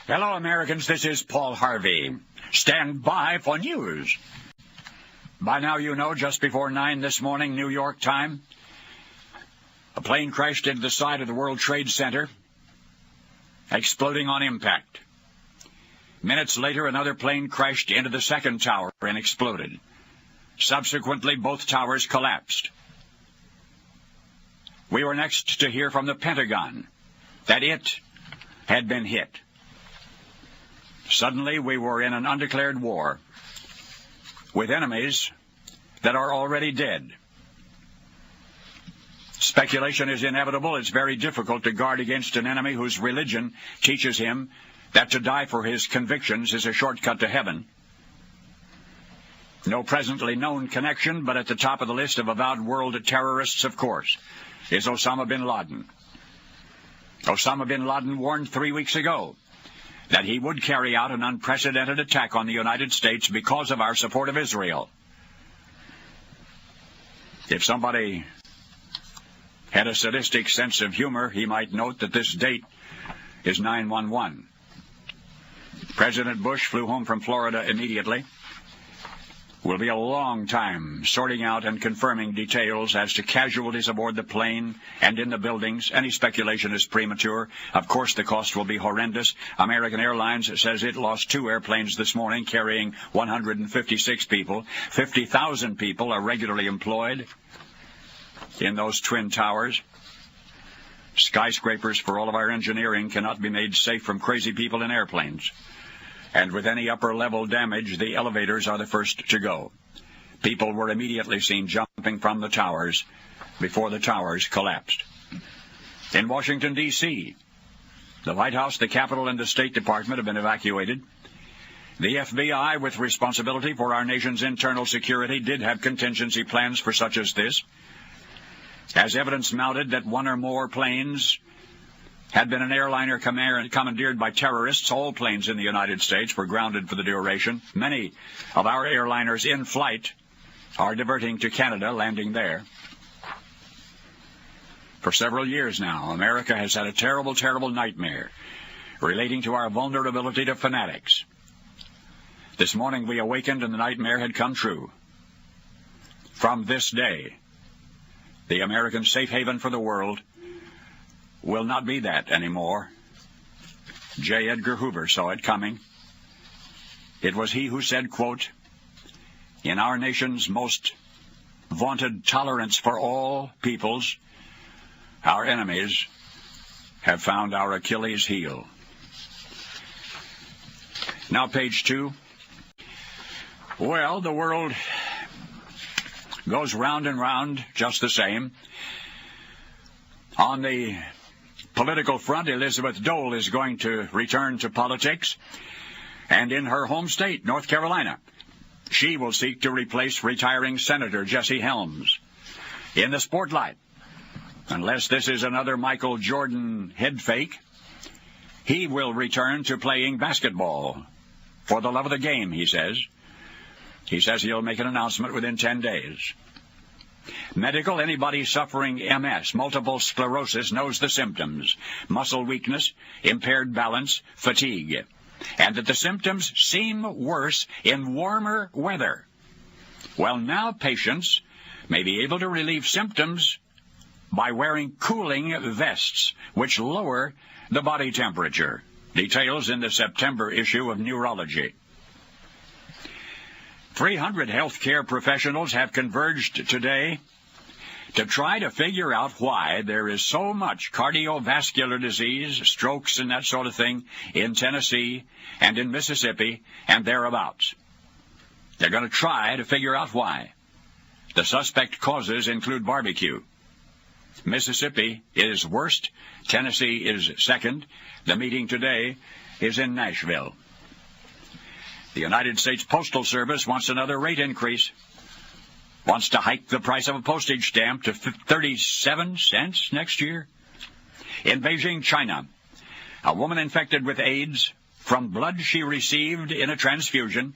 Hello, Americans. This is Paul Harvey. Stand by for news. By now you know, just before 9 this morning, New York time, a plane crashed into the side of the World Trade Center, exploding on impact. Minutes later, another plane crashed into the second tower and exploded. Subsequently, both towers collapsed. We were next to hear from the Pentagon that it had been hit. Suddenly, we were in an undeclared war with enemies that are already dead. Speculation is inevitable. It's very difficult to guard against an enemy whose religion teaches him that to die for his convictions is a shortcut to heaven. No presently known connection, but at the top of the list of avowed world terrorists, of course, is Osama bin Laden. Osama bin Laden warned 3 weeks ago that he would carry out an unprecedented attack on the United States because of our support of Israel. If somebody had a sadistic sense of humor, he might note that this date is 9/11. President Bush flew home from Florida immediately. Will be a long time sorting out and confirming details as to casualties aboard the plane and in the buildings. Any speculation is premature. Of course, the cost will be horrendous. American Airlines says it lost 2 airplanes this morning carrying 156 people. 50,000 people are regularly employed in those twin towers. Skyscrapers for all of our engineering cannot be made safe from crazy people in airplanes. And with any upper-level damage, the elevators are the first to go. People were immediately seen jumping from the towers before the towers collapsed. In Washington, D.C., the White House, the Capitol, and the State Department have been evacuated. The FBI, with responsibility for our nation's internal security, did have contingency plans for such as this. As evidence mounted that one or more planes had been an airliner commandeered by terrorists, all planes in the United States were grounded for the duration. Many of our airliners in flight are diverting to Canada, landing there. For several years now, America has had a terrible, terrible nightmare relating to our vulnerability to fanatics. This morning we awakened and the nightmare had come true. From this day, the American safe haven for the world will not be that anymore. J. Edgar Hoover saw it coming. It was he who said, quote, "In our nation's most vaunted tolerance for all peoples, our enemies have found our Achilles heel." Now, page 2. Well, the world goes round and round just the same. On the political front, Elizabeth Dole is going to return to politics, and in her home state, North Carolina, she will seek to replace retiring Senator Jesse Helms. In the spotlight, unless this is another Michael Jordan head fake, he will return to playing basketball for the love of the game, he says. He says he'll make an announcement within 10 days. Medical, anybody suffering MS, multiple sclerosis, knows the symptoms: muscle weakness, impaired balance, fatigue, and that the symptoms seem worse in warmer weather. Well, now patients may be able to relieve symptoms by wearing cooling vests, which lower the body temperature. Details in the September issue of Neurology. 300 healthcare professionals have converged today to try to figure out why there is so much cardiovascular disease, strokes and that sort of thing in Tennessee and in Mississippi and thereabouts. They're going to try to figure out why. The suspect causes include barbecue. Mississippi is worst. Tennessee is second. The meeting today is in Nashville. The United States Postal Service wants another rate increase. Wants to hike the price of a postage stamp to 37 cents next year. In Beijing, China, a woman infected with AIDS from blood she received in a transfusion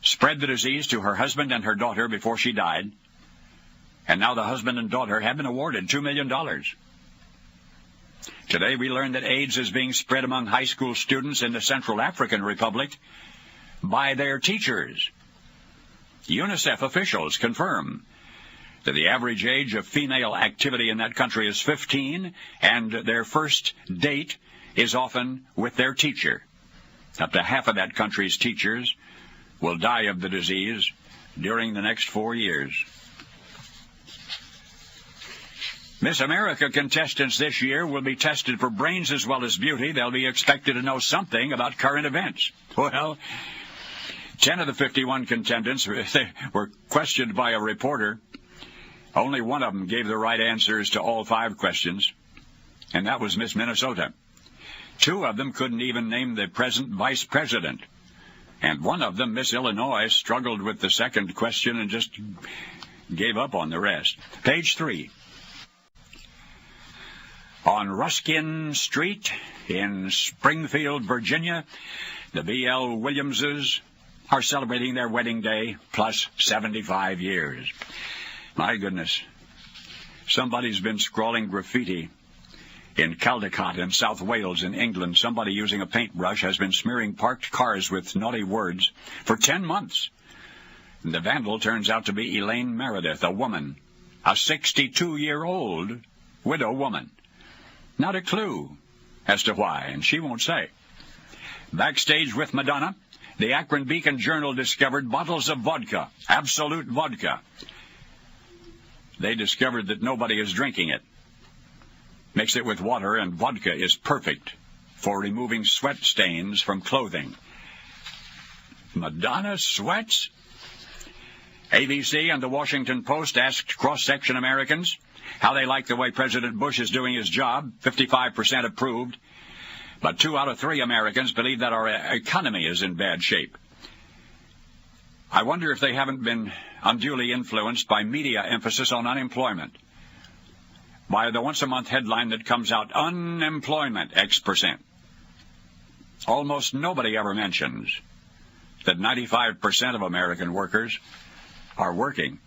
spread the disease to her husband and her daughter before she died. And now the husband and daughter have been awarded $2 million. Today we learn that AIDS is being spread among high school students in the Central African Republic by their teachers. UNICEF officials confirm that the average age of female activity in that country is 15, and their first date is often with their teacher. Up to half of that country's teachers will die of the disease during the next 4 years. Miss America contestants this year will be tested for brains as well as beauty. They'll be expected to know something about current events. Well, 10 of the 51 contestants were questioned by a reporter. Only one of them gave the right answers to all 5 questions, and that was Miss Minnesota. 2 of them couldn't even name the present vice president. And one of them, Miss Illinois, struggled with the second question and just gave up on the rest. Page 3. On Ruskin Street in Springfield, Virginia, the B.L. Williamses are celebrating their wedding day plus 75 years. My goodness. Somebody's been scrawling graffiti in Caldecott in South Wales in England. Somebody using a paintbrush has been smearing parked cars with naughty words for 10 months. And the vandal turns out to be Elaine Meredith, a woman, a 62-year-old widow woman. Not a clue as to why, and she won't say. Backstage with Madonna, the Akron Beacon-Journal discovered bottles of vodka, Absolute vodka. They discovered that nobody is drinking it. Mix it with water, and vodka is perfect for removing sweat stains from clothing. Madonna sweats? ABC and the Washington Post asked cross-section Americans how they like the way President Bush is doing his job. 55% approved. But 2 out of 3 Americans believe that our economy is in bad shape. I wonder if they haven't been unduly influenced by media emphasis on unemployment. By the once-a-month headline that comes out, unemployment X%. Almost nobody ever mentions that 95% of American workers are working.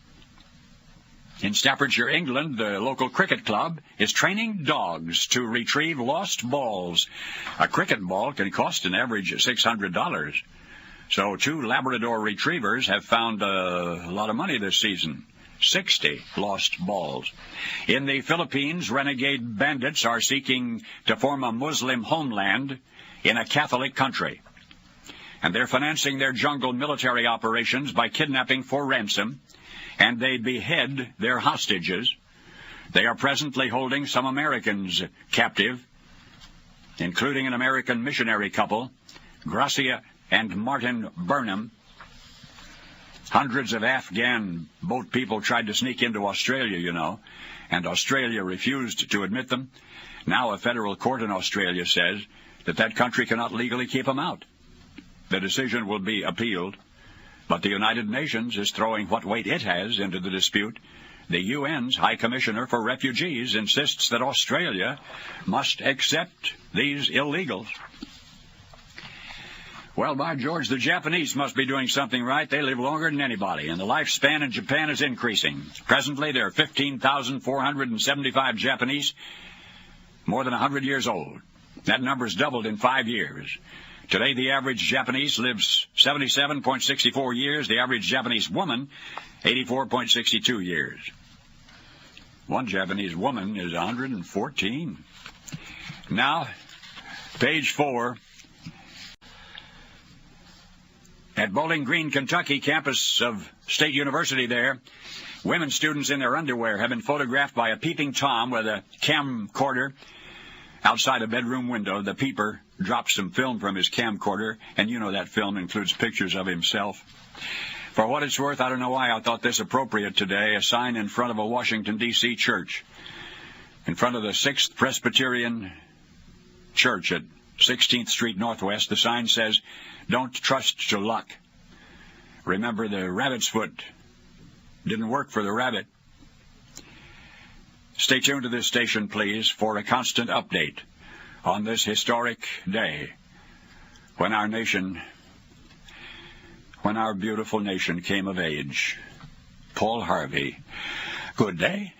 In Staffordshire, England, the local cricket club is training dogs to retrieve lost balls. A cricket ball can cost an average $600. So 2 Labrador retrievers have found a lot of money this season. 60 lost balls. In the Philippines, renegade bandits are seeking to form a Muslim homeland in a Catholic country. And they're financing their jungle military operations by kidnapping for ransom, and they behead their hostages. They are presently holding some Americans captive, including an American missionary couple, Gracia and Martin Burnham. Hundreds of Afghan boat people tried to sneak into Australia, and Australia refused to admit them. Now a federal court in Australia says that country cannot legally keep them out. The decision will be appealed, but the United Nations is throwing what weight it has into the dispute. The UN's High Commissioner for Refugees insists that Australia must accept these illegals. Well, by George, the Japanese must be doing something right. They live longer than anybody, and the lifespan in Japan is increasing. Presently, there are 15,475 Japanese more than 100 years old. That number's doubled in 5 years. Today, the average Japanese lives 77.64 years. The average Japanese woman, 84.62 years. One Japanese woman is 114. Now, page 4. At Bowling Green, Kentucky, campus of State University there, women students in their underwear have been photographed by a peeping Tom with a camcorder outside a bedroom window. The peeper drops some film from his camcorder, and that film includes pictures of himself. For what it's worth, I don't know why I thought this appropriate today, a sign in front of a Washington, D.C. church, in front of the 6th Presbyterian Church at 16th Street Northwest. The sign says, "Don't trust to luck." Remember, the rabbit's foot didn't work for the rabbit. Stay tuned to this station, please, for a constant update on this historic day when our beautiful nation came of age. Paul Harvey. Good day.